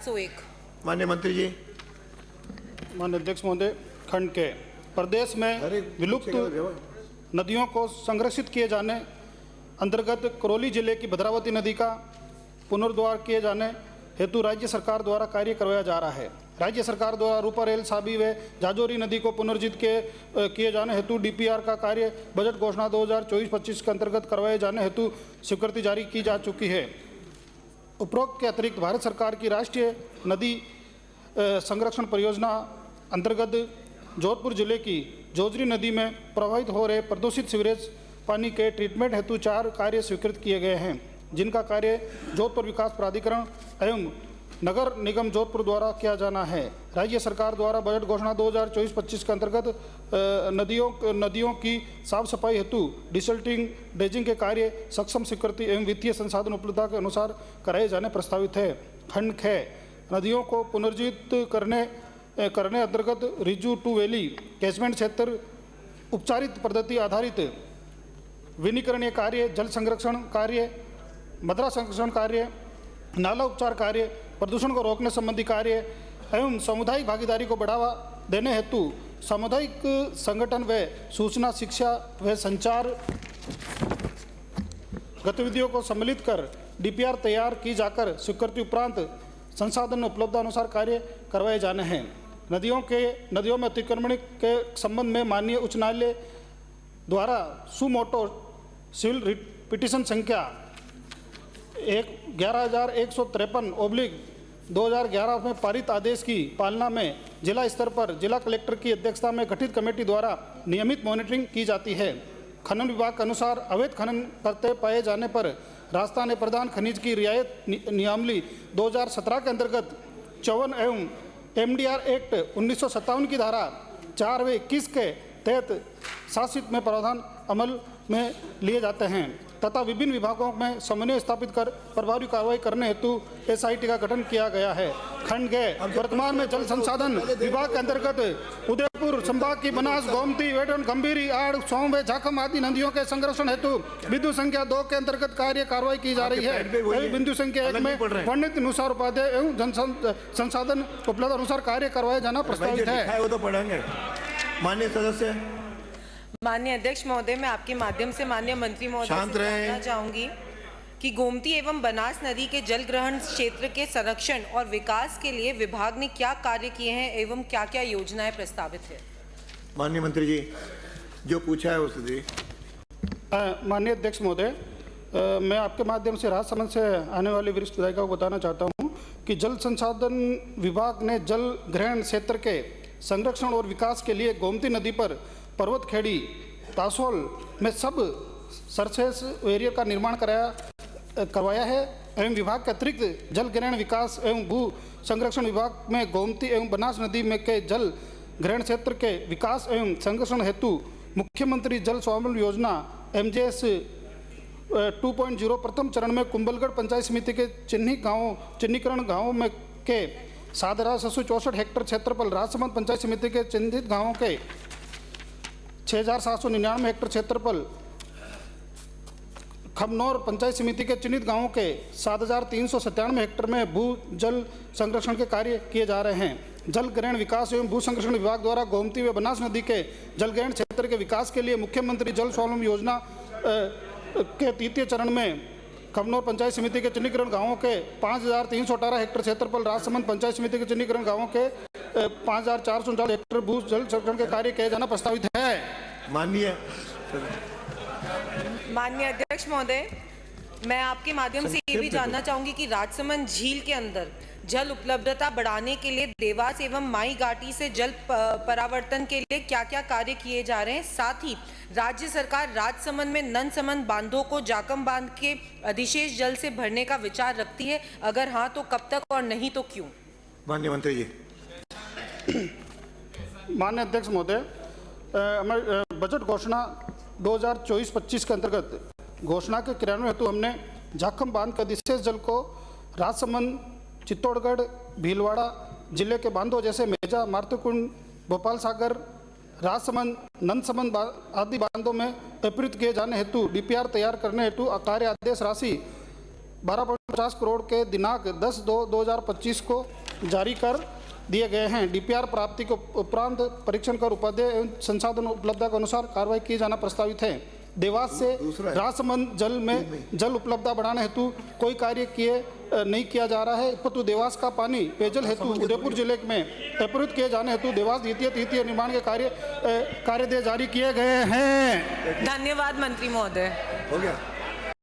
101। माननीय मंत्री जी। माननीय अध्यक्ष महोदय, खंड के प्रदेश में विलुप्त नदियों को संरक्षित किए जाने अंतर्गत करौली जिले की भद्रावती नदी का पुनर्द्वार किए जाने हेतु राज्य सरकार द्वारा कार्य करवाया जा रहा है। राज्य सरकार द्वारा रूपारेल, साबी व जाजोरी नदी को पुनर्जीवित किए जाने हेतु डीपीआर का कार्य बजट घोषणा 2024-25 के अंतर्गत करवाए जाने हेतु स्वीकृति जारी की जा चुकी है। उपरोक्त के अतिरिक्त भारत सरकार की राष्ट्रीय नदी संरक्षण परियोजना अंतर्गत जोधपुर जिले की जोजरी नदी में प्रवाहित हो रहे प्रदूषित सीवरेज पानी के ट्रीटमेंट हेतु 4 कार्य स्वीकृत किए गए हैं, जिनका कार्य जोधपुर विकास प्राधिकरण एवं नगर निगम जोधपुर द्वारा किया जाना है। राज्य सरकार द्वारा बजट घोषणा 2024-25 के अंतर्गत नदियों की साफ सफाई हेतु डिसल्टिंग ड्रेजिंग के कार्य सक्षम स्वीकृति एवं वित्तीय संसाधन उपलब्धता के अनुसार कराए जाने प्रस्तावित है। खंड ख नदियों को पुनर्जीवित करने अंतर्गत रिजू टू वैली कैचमेंट क्षेत्र उपचारित पद्धति आधारित विनिकरणीय कार्य, जल संरक्षण कार्य, मदरा संरक्षण कार्य, नाला उपचार कार्य, प्रदूषण को रोकने संबंधी कार्य एवं सामुदायिक भागीदारी को बढ़ावा देने हेतु सामुदायिक संगठन व सूचना, शिक्षा व संचार गतिविधियों को सम्मिलित कर डीपीआर तैयार की जाकर स्वीकृति उपरांत संसाधन उपलब्ध अनुसार कार्य करवाए जाने हैं। नदियों में अतिक्रमण के संबंध में माननीय उच्च न्यायालय द्वारा सुमोटो सिविल पिटीशन संख्या 11153/2011 में पारित आदेश की पालना में जिला स्तर पर जिला कलेक्टर की अध्यक्षता में गठित कमेटी द्वारा नियमित मॉनिटरिंग की जाती है। खनन विभाग के अनुसार अवैध खनन करते पाए जाने पर राजस्थान ने प्रधान खनिज की रियायत नियमावली 2017 के अंतर्गत 54 एवं एमडीआर एक्ट 1957 की धारा 4 व 21 के तहत शासित में प्रावधान अमल में लिए जाते हैं तथा विभिन्न विभागों में समन्वय स्थापित कर प्रभावी कार्रवाई करने हेतु एसआईटी का गठन किया गया है। खंड गए वर्तमान में जल संसाधन विभाग के अंतर्गत उदयपुर संभाग की बनास, गोमती, वेटन, गंभीरी, आड़, सोम व झाखम आदि नदियों के संरक्षण हेतु बिंदु संख्या 2 के अंतर्गत कार्रवाई की जा रही है। बिंदु संख्या 1 में वर्णित अनुसार उपाध्याय एवं जन संसाधन उपलब्ध अनुसार कार्य करवाया जाना प्रस्तावित है। माननीय सदस्य। माननीय अध्यक्ष महोदय, मैं आपके माध्यम से माननीय मंत्री महोदय से जानना चाहूंगी कि गोमती एवं बनास नदी के जल ग्रहण क्षेत्र के संरक्षण और विकास के लिए विभाग ने क्या कार्य किए हैं एवं क्या क्या योजनाएं प्रस्तावित है। माननीय मंत्री जी, जो पूछा है उसे दी। माननीय अध्यक्ष महोदय, मैं आपके माध्यम से राजसमंद से आने वाले वरिष्ठ विधायिका को बताना चाहता हूँ कि जल संसाधन विभाग ने जल ग्रहण क्षेत्र के संरक्षण और विकास के लिए गोमती नदी पर पर्वतखेड़ी तासोल में सब सरफेस एरिया का निर्माण करवाया है एवं विभाग के अतिरिक्त जल ग्रहण विकास एवं भू संरक्षण विभाग में गोमती एवं बनास नदी में के जल ग्रहण क्षेत्र के विकास एवं संरक्षण हेतु मुख्यमंत्री जल स्वावलंबन योजना MJS 2.0 प्रथम चरण में कुंभलगढ़ पंचायत समिति के चिन्हीकरण गाँवों में के 7,764 हेक्टेयर क्षेत्रफल, राजसमंद पंचायत समिति के चिन्हित गाँवों के 6,799 हेक्टेयर क्षेत्रफल, खमनौर पंचायत समिति के चिन्हित गांवों के 7,397 हेक्टेयर में भू जल संरक्षण के कार्य किए जा रहे हैं। जल ग्रहण विकास एवं भू संरक्षण विभाग द्वारा गोमती व बनास नदी के जल ग्रहण क्षेत्र के विकास के लिए मुख्यमंत्री जल स्वावलंबन योजना के 3य चरण में खमनौर पंचायत समिति के चिन्हीकरण गांवों के 5,318 हेक्टेयर क्षेत्रफल, राजसमंद पंचायत समिति के चिन्हीकरण गांवों के 5,449 हेक्टेयर भू जल संरक्षण के कार्य किए जाना प्रस्तावित है। माननीय अध्यक्ष महोदय, मैं आपके माध्यम से ये भी जानना चाहूंगी कि राजसमंद झील के अंदर जल उपलब्धता बढ़ाने के लिए देवास एवं माई घाटी से जल परावर्तन के लिए क्या क्या कार्य किए जा रहे हैं। साथ ही राज्य सरकार राजसमंद में ननसमंद बांधों को जाकम बांध के अधिशेष जल से भरने का विचार रखती है, अगर हाँ तो कब तक और नहीं तो क्यों। माननीय मंत्री जी। माननीय अध्यक्ष महोदय, बजट घोषणा 2024-25 के अंतर्गत घोषणा के क्रियान्वयन हेतु हमने झाखम बांध के अधिशेष जल को राजसमंद, चित्तौड़गढ़, भीलवाड़ा जिले के बांधों जैसे मेजा, मारुतिकुंड, भोपाल सागर, राजसमंद, नंदसमंद आदि बांधों में प्रयुक्त किए जाने हेतु डीपीआर तैयार करने हेतु कार्य आदेश राशि 12.50 करोड़ के दिनांक 10/2/2025 को जारी कर दिए गए हैं। डीपीआर प्राप्ति के उपरांत परीक्षण कर उपादेय एवं संसाधन उपलब्धता के अनुसार कार्रवाई किए जाना प्रस्तावित है। देवास से राजसमंद जल में जल उपलब्धता बढ़ाने हेतु कोई कार्य नहीं किया जा रहा है। परंतु देवास का पानी पेयजल हेतु उदयपुर जिले में प्रपूरित किए जाने हेतु देवास द्वितीय तृतीय निर्माण के कार्य जारी किए गए हैं। धन्यवाद मंत्री महोदय। हो गया।